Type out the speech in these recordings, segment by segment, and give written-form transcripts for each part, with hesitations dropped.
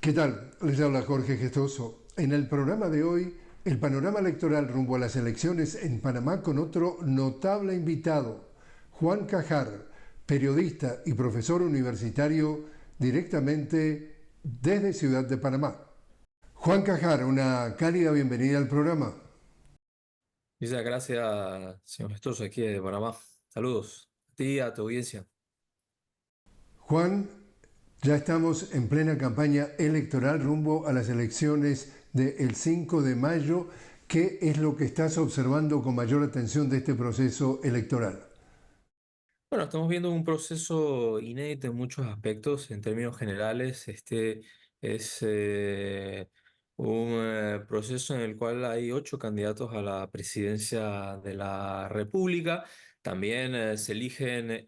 ¿Qué tal? Les habla Jorge Gestoso. En el programa de hoy, el panorama electoral rumbo a las elecciones en Panamá con otro notable invitado, Juan Cajar, periodista y profesor universitario directamente desde Ciudad de Panamá. Juan Cajar, una cálida bienvenida al programa. Muchas gracias, señor Gestoso, aquí de Panamá. Saludos a ti y a tu audiencia. Juan, ya estamos en plena campaña electoral rumbo a las elecciones del 5 de mayo. ¿Qué es lo que estás observando con mayor atención de este proceso electoral? Bueno, estamos viendo un proceso inédito en muchos aspectos. En términos generales, este es un proceso en el cual hay 8 candidatos a la presidencia de la República. También se eligen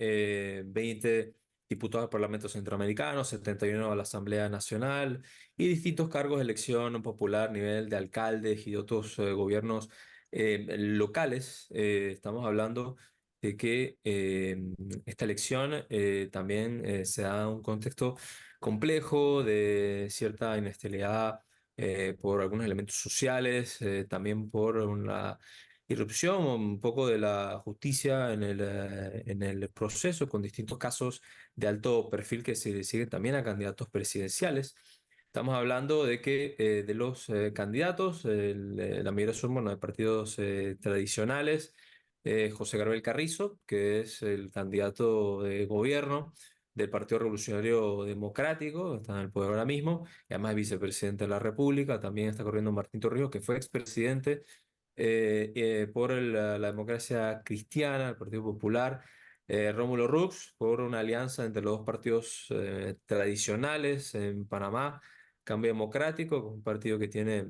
20 diputados al Parlamento Centroamericano, 71 a la Asamblea Nacional y distintos cargos de elección popular, nivel de alcaldes y de otros gobiernos locales. Estamos hablando de que esta elección también se da en un contexto complejo de cierta inestabilidad por algunos elementos sociales, también por una irrupción un poco de la justicia en el proceso, con distintos casos de alto perfil que se siguen también a candidatos presidenciales. Estamos hablando de que de los candidatos, la mayoría son bueno, de partidos tradicionales. José Gabriel Carrizo, que es el candidato de gobierno del Partido Revolucionario Democrático, está en el poder ahora mismo, y además es vicepresidente de la República. También está corriendo Martín Torrijos, que fue expresidente por la democracia cristiana, el Partido Popular. Rómulo Rux, por una alianza entre los dos partidos tradicionales en Panamá, Cambio Democrático, un partido que tiene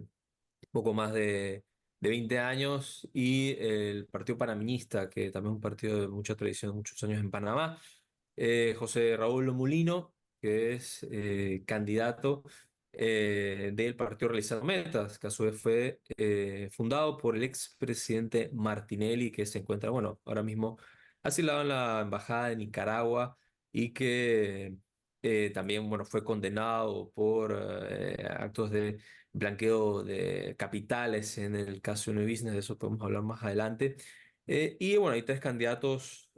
poco más de 20 años, y el Partido Panameñista, que también es un partido de mucha tradición, muchos años en Panamá. José Raúl Mulino, que es candidato del Partido Realizando Metas, que a su vez fue fundado por el expresidente Martinelli, que se encuentra, bueno, ahora mismo asilado en la Embajada de Nicaragua y que también, bueno, fue condenado por actos de blanqueo de capitales en el caso de Business. De eso podemos hablar más adelante. Y bueno, hay 3 candidatos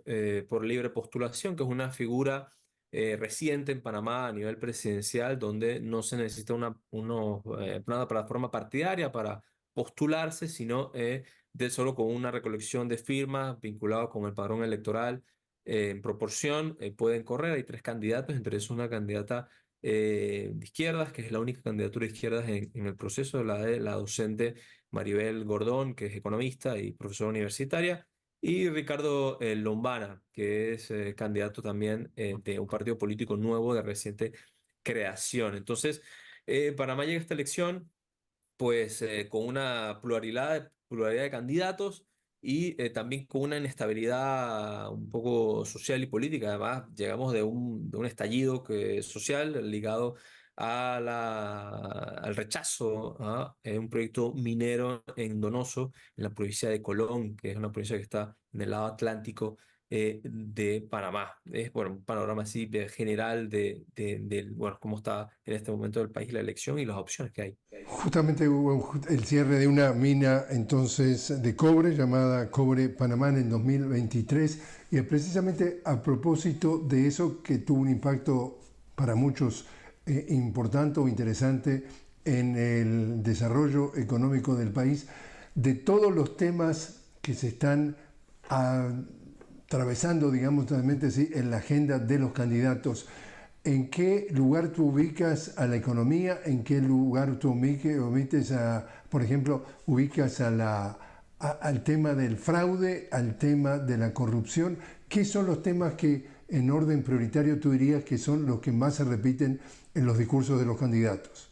por libre postulación, que es una figura reciente en Panamá a nivel presidencial, donde no se necesita una plataforma partidaria para postularse, sino de solo con una recolección de firmas vinculado con el padrón electoral en proporción pueden correr. Hay 3 candidatos, entre ellos una candidata de izquierdas, que es la única candidatura de izquierdas en el proceso, la de la docente Maribel Gordón, que es economista y profesora universitaria, y Ricardo Lombana, que es candidato también de un partido político nuevo de reciente creación. Entonces, Panamá llega a esta elección pues con una pluralidad de candidatos y también con una inestabilidad un poco social y política. Además, llegamos de un estallido social ligado al rechazo a un proyecto minero en Donoso, en la provincia de Colón, que es una provincia que está en el lado atlántico de Panamá. Es bueno, un panorama así general bueno, cómo está en este momento el país, la elección y las opciones que hay. Justamente hubo el cierre de una mina entonces de cobre llamada Cobre Panamá en 2023 y precisamente a propósito de eso que tuvo un impacto para muchos importante o interesante en el desarrollo económico del país, de todos los temas que se están atravesando, digamos, totalmente sí, en la agenda de los candidatos. ¿En qué lugar tú ubicas a la economía? ¿En qué lugar tú omites por ejemplo, ubicas al tema del fraude, al tema de la corrupción? ¿Qué son los temas que en orden prioritario tú dirías que son los que más se repiten en los discursos de los candidatos?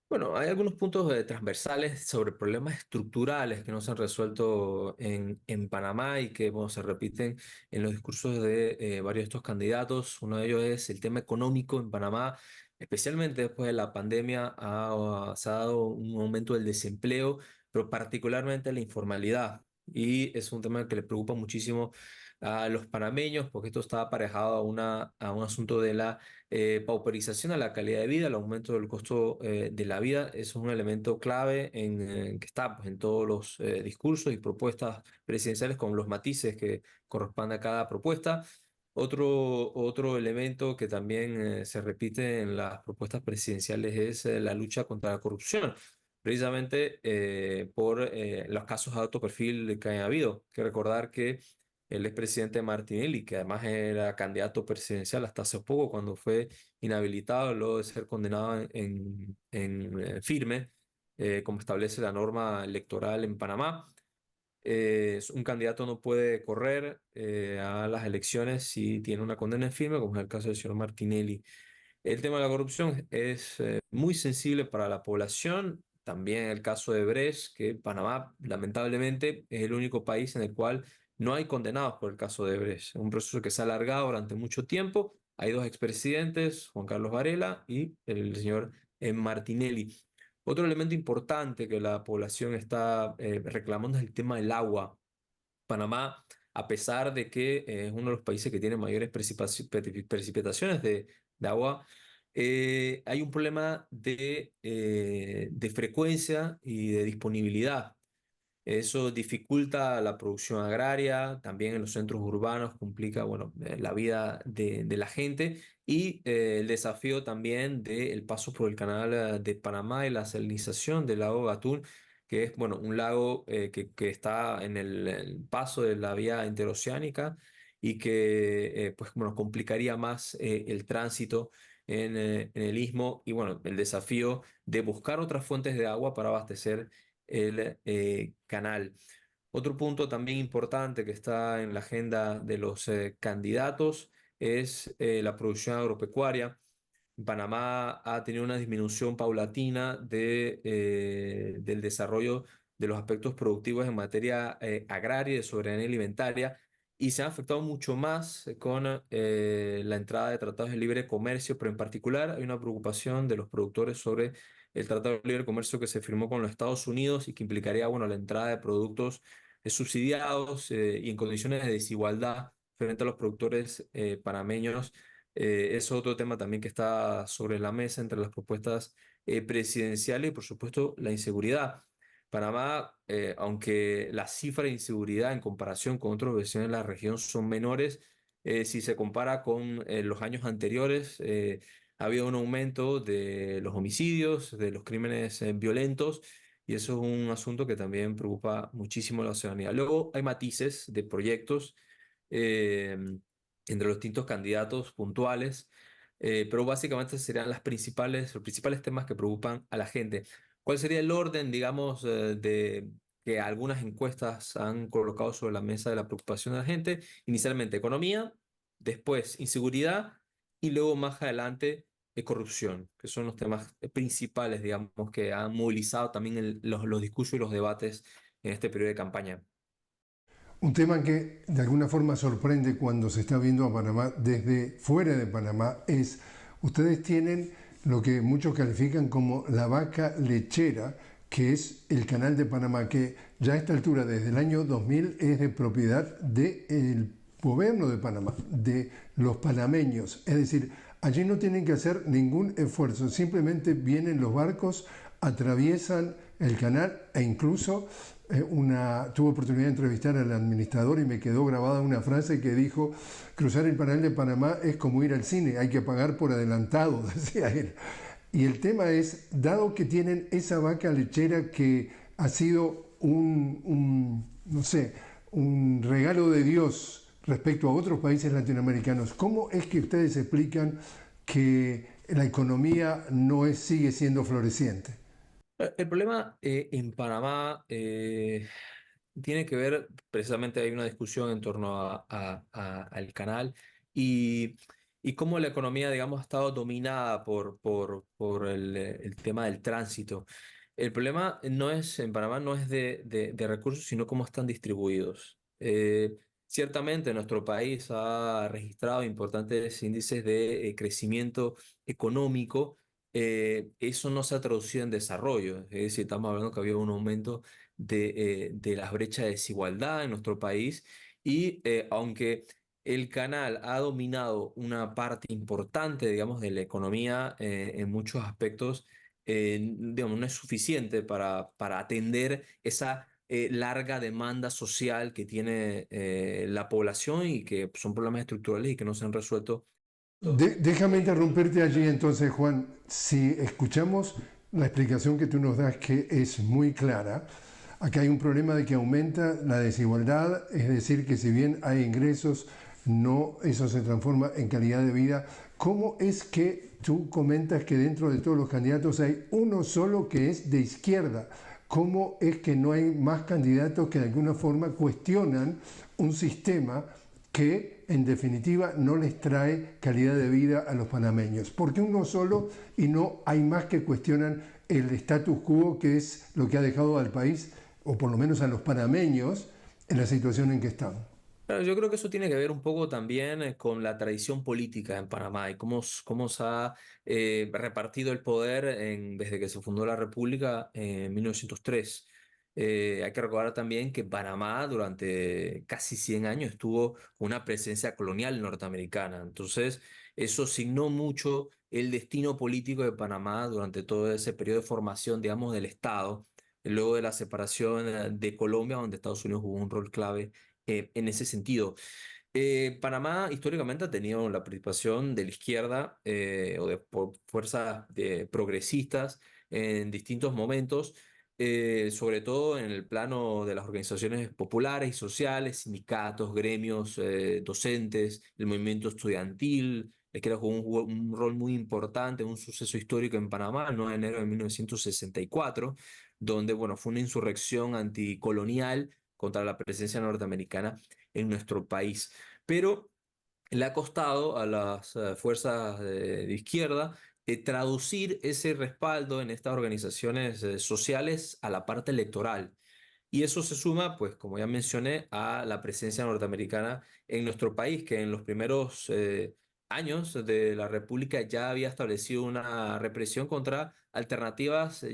Bueno, hay algunos puntos transversales sobre problemas estructurales que no se han resuelto en Panamá y que bueno, se repiten en los discursos de varios de estos candidatos. Uno de ellos es el tema económico en Panamá, especialmente después de la pandemia se ha dado un aumento del desempleo, pero particularmente la informalidad. Y es un tema que le preocupa muchísimo a los panameños, porque esto está aparejado a un asunto de la pauperización a la calidad de vida, el aumento del costo de la vida. Es un elemento clave que está pues, en todos los discursos y propuestas presidenciales con los matices que corresponde a cada propuesta. Otro elemento que también se repite en las propuestas presidenciales es la lucha contra la corrupción, precisamente por los casos de alto perfil que han habido. Hay que recordar que el expresidente Martinelli, que además era candidato presidencial hasta hace poco, cuando fue inhabilitado luego de ser condenado en firme, como establece la norma electoral en Panamá. Un candidato no puede correr a las elecciones si tiene una condena en firme, como es el caso del señor Martinelli. El tema de la corrupción es muy sensible para la población. También el caso de Brecht, que Panamá, lamentablemente, es el único país en el cual no hay condenados por el caso de Brecht. Es un proceso que se ha alargado durante mucho tiempo. Hay dos expresidentes, Juan Carlos Varela y el señor Martinelli. Otro elemento importante que la población está reclamando es el tema del agua. Panamá, a pesar de que es uno de los países que tiene mayores precipitaciones de agua, hay un problema de frecuencia y de disponibilidad. Eso dificulta la producción agraria, también en los centros urbanos complica, bueno, la vida de la gente y el desafío también del paso por el canal de Panamá y la salinización del lago Gatún, que es, bueno, un lago que está en el paso de la vía interoceánica y que, pues, bueno, complicaría más el tránsito en el istmo y, bueno, el desafío de buscar otras fuentes de agua para abastecer el canal. Otro punto también importante que está en la agenda de los candidatos es la producción agropecuaria. Panamá ha tenido una disminución paulatina del desarrollo de los aspectos productivos en materia agraria y de soberanía alimentaria y se ha afectado mucho más con la entrada de tratados de libre comercio, pero en particular hay una preocupación de los productores sobre el tratado de libre comercio que se firmó con los Estados Unidos y que implicaría, bueno, la entrada de productos subsidiados y en condiciones de desigualdad frente a los productores panameños. Es otro tema también que está sobre la mesa entre las propuestas presidenciales y, por supuesto, la inseguridad. Panamá, aunque la cifra de inseguridad en comparación con otros vecinos de la región son menores, si se compara con los años anteriores, ha habido un aumento de los homicidios, de los crímenes violentos, y eso es un asunto que también preocupa muchísimo a la ciudadanía. Luego hay matices de proyectos. eh, Entre los distintos candidatos puntuales, pero básicamente serían los principales temas que preocupan a la gente. ¿Cuál sería el orden, digamos, de que algunas encuestas han colocado sobre la mesa de la preocupación de la gente? Inicialmente economía, después inseguridad y luego más adelante corrupción, que son los temas principales, digamos, que han movilizado también los discursos y los debates en este periodo de campaña. Un tema que de alguna forma sorprende cuando se está viendo a Panamá desde fuera de Panamá es, ustedes tienen lo que muchos califican como la vaca lechera, que es el canal de Panamá, que ya a esta altura, desde el año 2000, es de propiedad del gobierno de Panamá, de los panameños. Es decir, allí no tienen que hacer ningún esfuerzo, simplemente vienen los barcos, atraviesan el canal e incluso tuve oportunidad de entrevistar al administrador y me quedó grabada una frase que dijo: cruzar el canal de Panamá es como ir al cine, hay que pagar por adelantado, decía él. Y el tema es, dado que tienen esa vaca lechera que ha sido no sé, un regalo de Dios respecto a otros países latinoamericanos, ¿cómo es que ustedes explican que la economía no sigue siendo floreciente? El problema en Panamá tiene que ver, precisamente hay una discusión en torno al canal y, y cómo la economía, digamos, ha estado dominada por el tema del tránsito. El problema no es, en Panamá no es de recursos, sino cómo están distribuidos. Ciertamente nuestro país ha registrado importantes índices de crecimiento económico. Eso no se ha traducido en desarrollo, es decir, estamos hablando que había un aumento de las brechas de desigualdad en nuestro país Y aunque el canal ha dominado una parte importante, digamos, de la economía en muchos aspectos, digamos, no es suficiente para atender esa larga demanda social que tiene la población y que son problemas estructurales y que no se han resuelto. Déjame interrumpirte allí entonces, Juan. Si escuchamos la explicación que tú nos das, que es muy clara, acá hay un problema de que aumenta la desigualdad, es decir, que si bien hay ingresos, no eso se transforma en calidad de vida. ¿Cómo es que tú comentas que dentro de todos los candidatos hay uno solo que es de izquierda? ¿Cómo es que no hay más candidatos que de alguna forma cuestionan un sistema que en definitiva no les trae calidad de vida a los panameños? ¿Por qué uno solo y no hay más que cuestionan el status quo, que es lo que ha dejado al país, o por lo menos a los panameños, en la situación en que están? Claro, yo creo que eso tiene que ver un poco también con la tradición política en Panamá y cómo se ha repartido el poder desde que se fundó la República en 1903. Hay que recordar también que Panamá durante casi 100 años tuvo una presencia colonial norteamericana. Entonces, eso signó mucho el destino político de Panamá durante todo ese periodo de formación, digamos, del Estado, luego de la separación de Colombia, donde Estados Unidos jugó un rol clave en ese sentido. Panamá históricamente ha tenido la participación de la izquierda o de fuerzas progresistas en distintos momentos, sobre todo en el plano de las organizaciones populares y sociales, sindicatos, gremios, docentes, el movimiento estudiantil. La izquierda jugó un rol muy importante, un suceso histórico en Panamá, el 9 de enero de 1964, donde bueno, fue una insurrección anticolonial contra la presencia norteamericana en nuestro país. Pero le ha costado a las fuerzas de izquierda traducir ese respaldo en estas organizaciones sociales a la parte electoral. Y eso se suma, pues, como ya mencioné, a la presencia norteamericana en nuestro país, que en los primeros años de la República ya había establecido una represión contra alternativas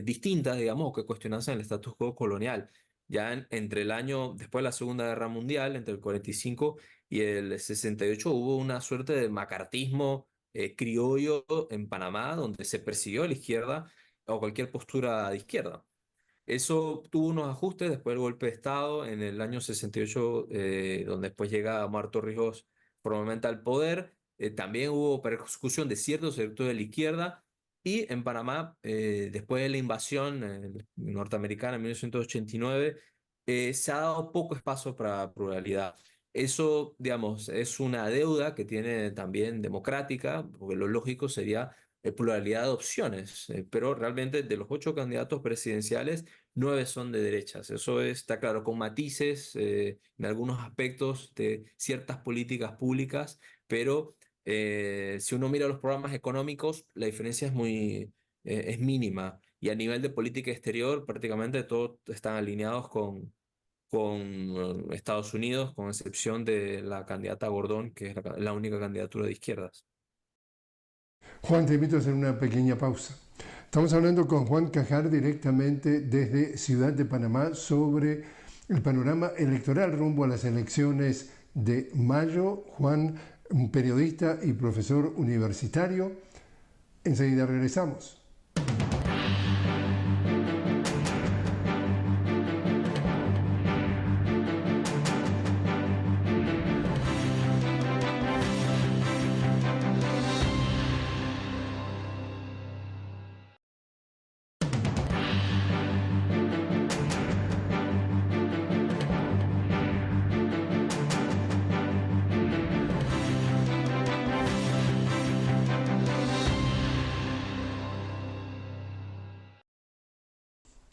distintas, digamos, o que cuestionasen el status quo colonial. Ya entre el año, después de la Segunda Guerra Mundial, entre el 45 y el 68, hubo una suerte de macartismo criollo en Panamá, donde se persiguió a la izquierda o cualquier postura de izquierda. Eso tuvo unos ajustes después del golpe de Estado en el año 68, donde después llega Omar Torrijos formalmente al poder. También hubo persecución de ciertos sectores de la izquierda. Y en Panamá, después de la invasión norteamericana en 1989, se ha dado poco espacio para pluralidad. Eso, digamos, es una deuda que tiene también democrática, porque lo lógico sería pluralidad de opciones, pero realmente de los 8 candidatos presidenciales, 9 son de derechas. Eso está claro, con matices en algunos aspectos de ciertas políticas públicas, pero si uno mira los programas económicos, la diferencia es mínima. Y a nivel de política exterior, prácticamente todos están alineados con Estados Unidos, con excepción de la candidata Gordón, que es la única candidatura de izquierdas. Juan, te invito a hacer una pequeña pausa. Estamos hablando con Juan Cajar directamente desde Ciudad de Panamá sobre el panorama electoral rumbo a las elecciones de mayo. Juan, un periodista y profesor universitario. Enseguida regresamos.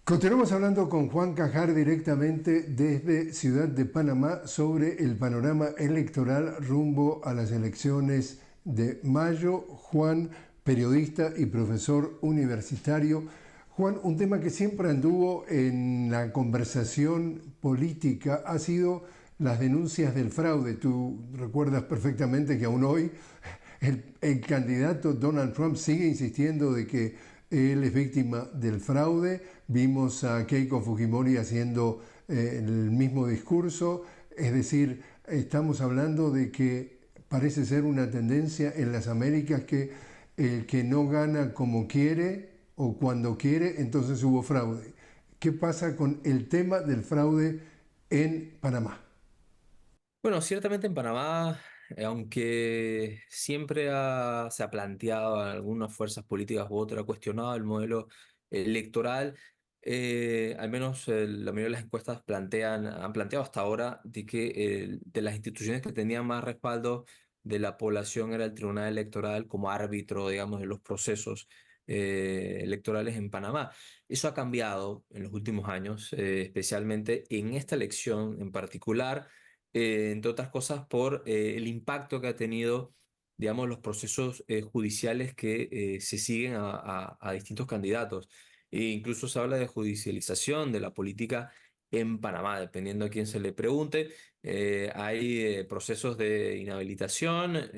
Continuamos hablando con Juan Cajar directamente desde Ciudad de Panamá sobre el panorama electoral rumbo a las elecciones de mayo. Juan, periodista y profesor universitario. Juan, un tema que siempre anduvo en la conversación política ha sido las denuncias del fraude. Tú recuerdas perfectamente que aún hoy el candidato Donald Trump sigue insistiendo de que él es víctima del fraude. Vimos a Keiko Fujimori haciendo el mismo discurso. Es decir, estamos hablando de que parece ser una tendencia en las Américas que el que no gana como quiere o cuando quiere, entonces hubo fraude. ¿Qué pasa con el tema del fraude en Panamá? Bueno, ciertamente en Panamá, aunque siempre se ha planteado a algunas fuerzas políticas u otras, ha cuestionado el modelo electoral, al menos la mayoría de las encuestas han planteado hasta ahora de que de las instituciones que tenían más respaldo de la población era el Tribunal Electoral como árbitro, digamos, de los procesos electorales en Panamá. Eso ha cambiado en los últimos años, especialmente en esta elección en particular, entre otras cosas por el impacto que ha tenido, digamos, los procesos judiciales que se siguen a distintos candidatos. E incluso se habla de judicialización de la política en Panamá, dependiendo a quién se le pregunte. Hay procesos de inhabilitación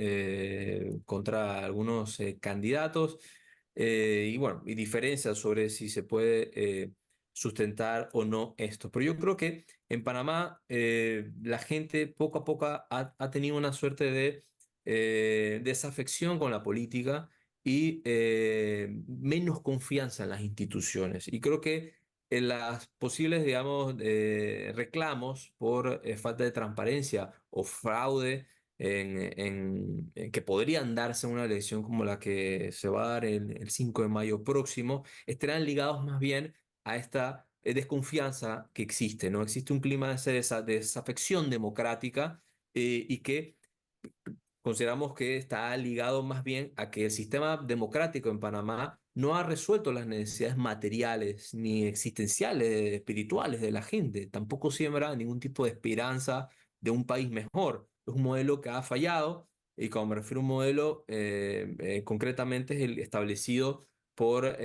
contra algunos candidatos, y bueno, y diferencias sobre si se puede sustentar o no esto. Pero yo creo que en Panamá, la gente poco a poco ha tenido una suerte de desafección con la política y menos confianza en las instituciones. Y creo que en las posibles, digamos, reclamos por falta de transparencia o fraude en que podrían darse en una elección como la que se va a dar el 5 de mayo próximo, estarán ligados más bien a esta desconfianza que existe, ¿no? Existe un clima de desafección democrática, y que consideramos que está ligado más bien a que el sistema democrático en Panamá no ha resuelto las necesidades materiales ni existenciales, espirituales de la gente. Tampoco siembra ningún tipo de esperanza de un país mejor. Es un modelo que ha fallado, y cuando me refiero a un modelo, concretamente es el establecido por los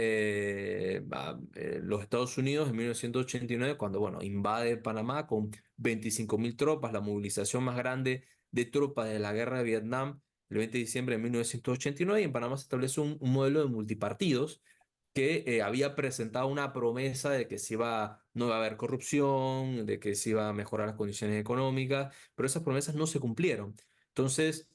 Estados Unidos en 1989, cuando bueno, invade Panamá con 25.000 tropas, la movilización más grande de tropas de la guerra de Vietnam el 20 de diciembre de 1989, y en Panamá se establece un modelo de multipartidos que había presentado una promesa de que no iba a haber corrupción, de que se iba a mejorar las condiciones económicas, pero esas promesas no se cumplieron. Entonces,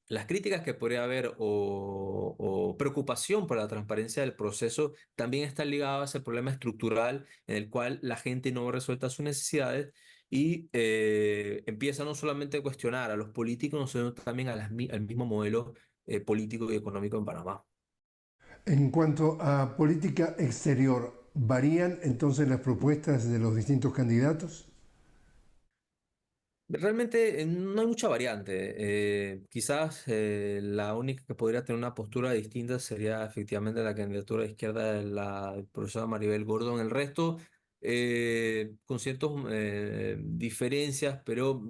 las críticas que podría haber o preocupación por la transparencia del proceso también están ligadas a ese problema estructural en el cual la gente no resuelta sus necesidades y empieza no solamente a cuestionar a los políticos, sino también al mismo modelo político y económico en Panamá. En cuanto a política exterior, ¿varían entonces las propuestas de los distintos candidatos? Realmente no hay mucha variante. Quizás la única que podría tener una postura distinta sería efectivamente la candidatura de izquierda de la profesora Maribel Gordón. El resto, con ciertas diferencias, pero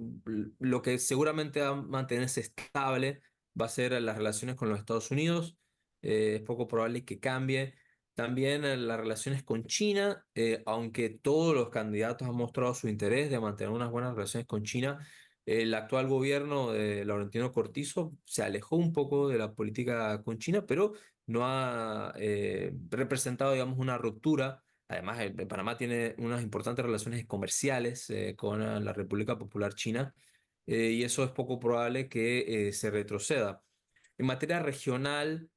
lo que seguramente va a mantenerse estable va a ser las relaciones con los Estados Unidos. Es poco probable que cambie. También las relaciones con China, aunque todos los candidatos han mostrado su interés de mantener unas buenas relaciones con China, el actual gobierno de Laurentino Cortizo se alejó un poco de la política con China, pero no ha representado, digamos, una ruptura. Además, Panamá tiene unas importantes relaciones comerciales con la República Popular China, y eso es poco probable que se retroceda. En materia regional,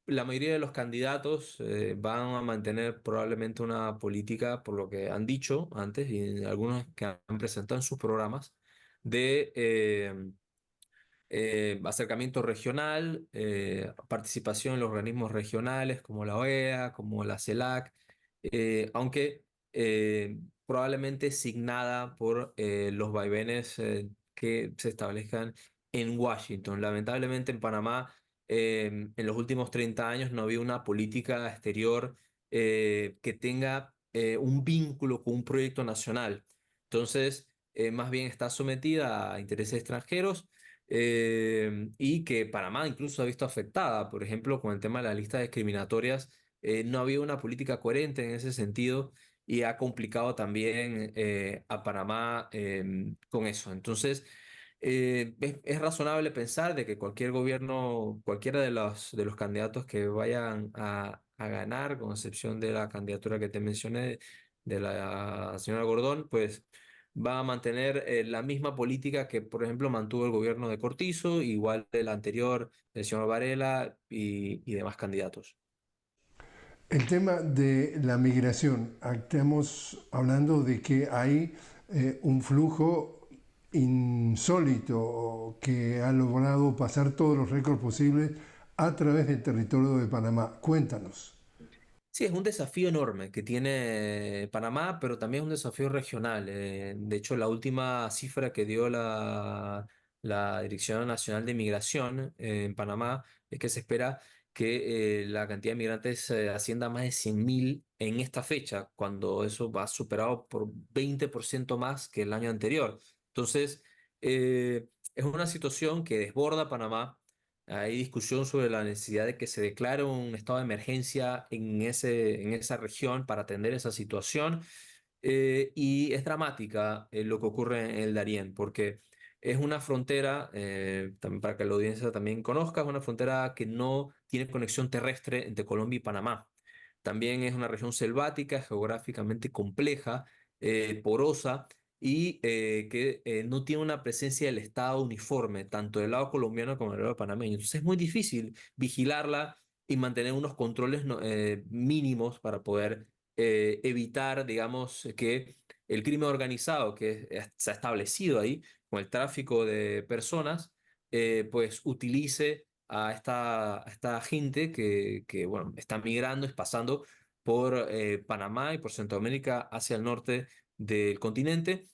la mayoría de los candidatos van a mantener probablemente una política, por lo que han dicho antes y algunos que han presentado en sus programas, de acercamiento regional, participación en los organismos regionales como la OEA, como la CELAC, aunque probablemente signada por los vaivenes que se establezcan en Washington. Lamentablemente en Panamá, en los últimos 30 años no había una política exterior que tenga un vínculo con un proyecto nacional. Entonces, más bien está sometida a intereses extranjeros, y que Panamá incluso ha visto afectada, por ejemplo, con el tema de las listas discriminatorias. No había una política coherente en ese sentido y ha complicado también a Panamá con eso. Entonces, es razonable pensar de que cualquier gobierno, cualquiera de los candidatos que vayan a ganar, con excepción de la candidatura que te mencioné, de la señora Gordón, pues va a mantener la misma política que, por ejemplo, mantuvo el gobierno de Cortizo, igual el anterior, el señor Varela y demás candidatos. El tema de la migración, estamos hablando de que hay un flujo insólito que ha logrado pasar todos los récords posibles a través del territorio de Panamá. Cuéntanos. Sí, es un desafío enorme que tiene Panamá, pero también es un desafío regional. De hecho, la última cifra que dio la Dirección Nacional de Migración en Panamá es que se espera que la cantidad de migrantes ascienda a más de 100.000 en esta fecha, cuando eso va superado por 20% más que el año anterior. Entonces, es una situación que desborda Panamá. Hay discusión sobre la necesidad de que se declare un estado de emergencia en esa región para atender esa situación. Y es dramática lo que ocurre en el Darién, porque es una frontera, también para que la audiencia también conozca, es una frontera que no tiene conexión terrestre entre Colombia y Panamá. También es una región selvática, geográficamente compleja, porosa y que no tiene una presencia del Estado uniforme, tanto del lado colombiano como del lado panameño. Entonces es muy difícil vigilarla y mantener unos controles mínimos para poder evitar, digamos, que el crimen organizado que se ha establecido ahí con el tráfico de personas, pues utilice a esta gente bueno, está migrando, es pasando por Panamá y por Centroamérica hacia el norte del continente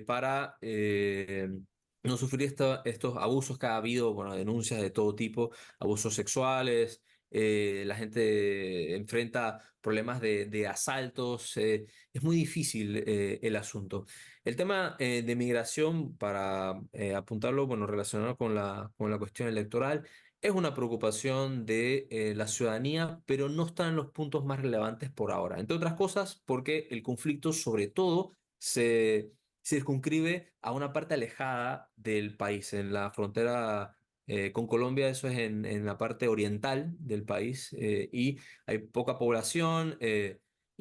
para no sufrir estos abusos que ha habido, bueno, denuncias de todo tipo, abusos sexuales, la gente enfrenta problemas de asaltos, es muy difícil el asunto. El tema de migración, para apuntarlo, bueno, relacionado con la cuestión electoral, es una preocupación de la ciudadanía, pero no está en los puntos más relevantes por ahora. Entre otras cosas, porque el conflicto sobre todo se circunscribe a una parte alejada del país, en la frontera con Colombia, eso es en la parte oriental del país, y hay poca población.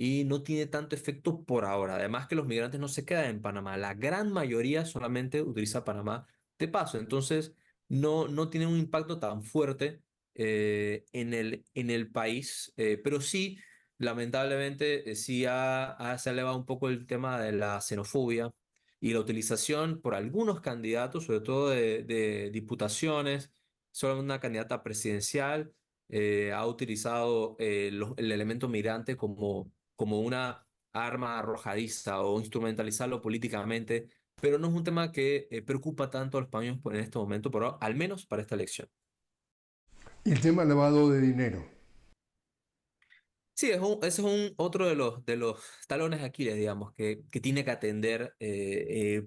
Y no tiene tanto efecto por ahora. Además que los migrantes no se quedan en Panamá. La gran mayoría solamente utiliza Panamá de paso. Entonces, no tiene un impacto tan fuerte en el país, pero sí, lamentablemente, sí se ha elevado un poco el tema de la xenofobia y la utilización por algunos candidatos, sobre todo de diputaciones, solo una candidata presidencial ha utilizado el elemento migrante como una arma arrojadiza o instrumentalizarlo políticamente, pero no es un tema que preocupa tanto a los españoles en este momento, pero al menos para esta elección. Y el tema lavado de dinero. Sí, ese es otro de los talones de Aquiles, digamos, que tiene que atender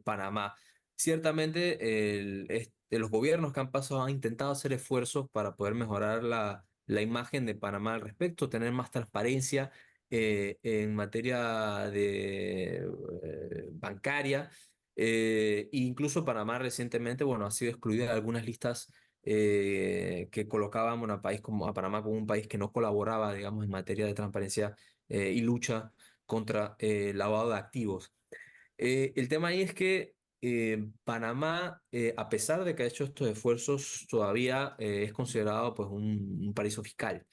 Panamá. Ciertamente, los gobiernos que han pasado han intentado hacer esfuerzos para poder mejorar la imagen de Panamá al respecto, tener más transparencia en materia de bancaria. Incluso Panamá recientemente, bueno, ha sido excluida de algunas listas que colocaban bueno, a Panamá como un país que no colaboraba, digamos, en materia de transparencia y lucha contra el lavado de activos. El tema ahí es que Panamá, a pesar de que ha hecho estos esfuerzos, todavía es considerado pues, un paraíso fiscal.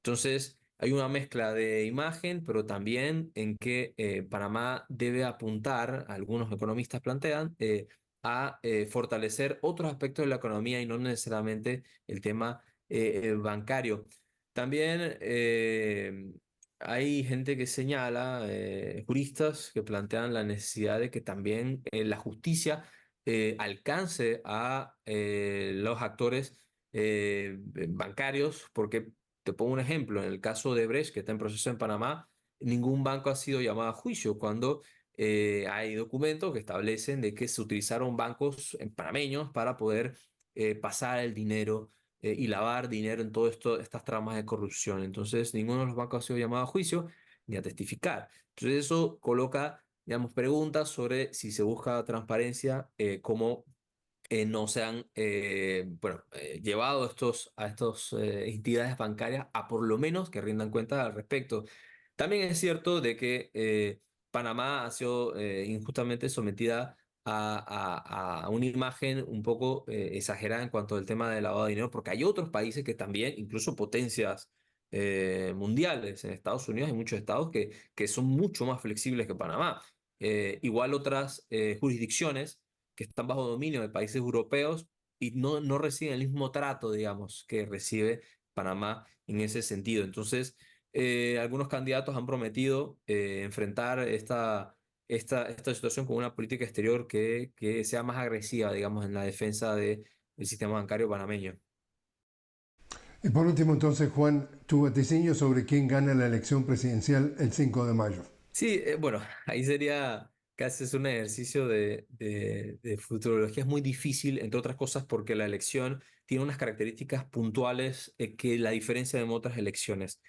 Entonces, hay una mezcla de imagen, pero también en que Panamá debe apuntar, algunos economistas plantean, a fortalecer otros aspectos de la economía y no necesariamente el tema bancario. También hay gente que señala, juristas, que plantean la necesidad de que también la justicia alcance a los actores bancarios, porque te pongo un ejemplo, en el caso de Brecht, que está en proceso en Panamá, ningún banco ha sido llamado a juicio cuando hay documentos que establecen de que se utilizaron bancos panameños para poder pasar el dinero y lavar dinero en todas estas tramas de corrupción. Entonces, ninguno de los bancos ha sido llamado a juicio ni a testificar. Entonces, eso coloca, digamos, preguntas sobre si se busca transparencia, cómo no se han bueno, llevado a estas entidades bancarias a por lo menos que rindan cuenta al respecto. También es cierto de que Panamá ha sido injustamente sometida a una imagen un poco exagerada en cuanto al tema del lavado de dinero, porque hay otros países que también, incluso potencias mundiales, en Estados Unidos hay muchos estados que son mucho más flexibles que Panamá. Igual otras jurisdicciones que están bajo dominio de países europeos y no reciben el mismo trato, digamos, que recibe Panamá en ese sentido. Entonces, algunos candidatos han prometido enfrentar esta situación con una política exterior que sea más agresiva, digamos, en la defensa del sistema bancario panameño. Y por último, entonces, Juan, tu vaticinio sobre quién gana la elección presidencial el 5 de mayo. Sí, bueno, ahí sería casi es un ejercicio de futurología. Es muy difícil, entre otras cosas, porque la elección tiene unas características puntuales que la diferencia de otras elecciones.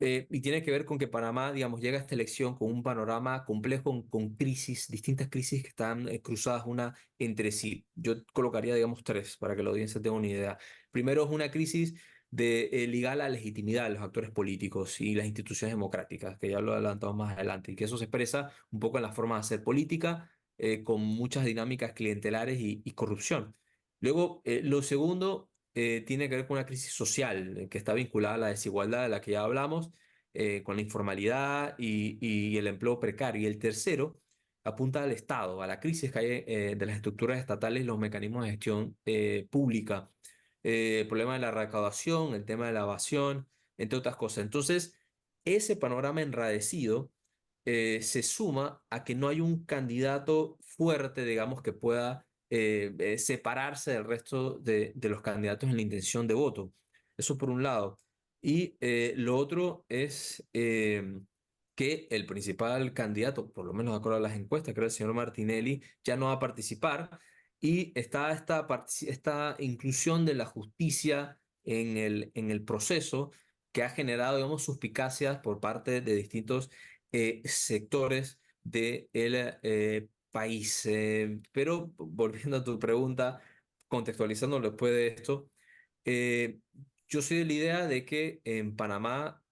Y tiene que ver con que Panamá, digamos, llega a esta elección con un panorama complejo, con crisis, distintas crisis que están cruzadas una entre sí. Yo colocaría, digamos, tres para que la audiencia tenga una idea. Primero es una crisis de ligar la legitimidad de los actores políticos y las instituciones democráticas, que ya lo adelantamos más adelante, y que eso se expresa un poco en la forma de hacer política, con muchas dinámicas clientelares y corrupción. Luego, lo segundo tiene que ver con una crisis social que está vinculada a la desigualdad de la que ya hablamos, con la informalidad y el empleo precario. Y el tercero apunta al Estado, a la crisis que hay de las estructuras estatales y los mecanismos de gestión pública. El problema de la recaudación, el tema de la evasión, entre otras cosas. Entonces, ese panorama enradecido se suma a que no hay un candidato fuerte, digamos, que pueda separarse del resto de los candidatos en la intención de voto. Eso por un lado. Y lo otro es que el principal candidato, por lo menos de acuerdo a las encuestas, creo el señor Martinelli, ya no va a participar y está esta inclusión de la justicia en el proceso que ha generado, digamos, suspicacias por parte de distintos sectores del país. Pero volviendo a tu pregunta, contextualizando después de esto, eh, yo soy de la idea de que en Panamá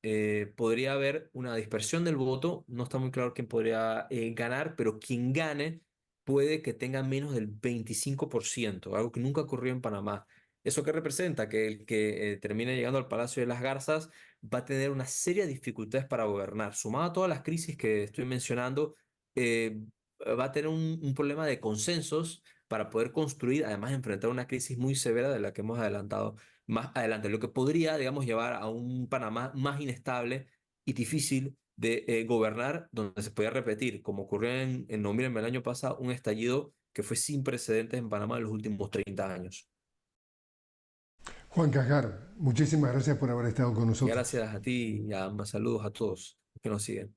podría haber una dispersión del voto, no está muy claro quién podría ganar, pero quien gane puede que tenga menos del 25%, algo que nunca ocurrió en Panamá. ¿Eso qué representa? Que el que termine llegando al Palacio de las Garzas va a tener una serie de dificultades para gobernar. Sumado a todas las crisis que estoy mencionando, va a tener un problema de consensos para poder construir, además de enfrentar una crisis muy severa de la que hemos adelantado más adelante, lo que podría, digamos, llevar a un Panamá más inestable y difícil de gobernar, donde se podía repetir, como ocurrió en noviembre del año pasado, un estallido que fue sin precedentes en Panamá en los últimos 30 años. Juan Cajar, muchísimas gracias por haber estado con Y nosotros. gracias a ti y a ambas saludos a todos los que nos siguen.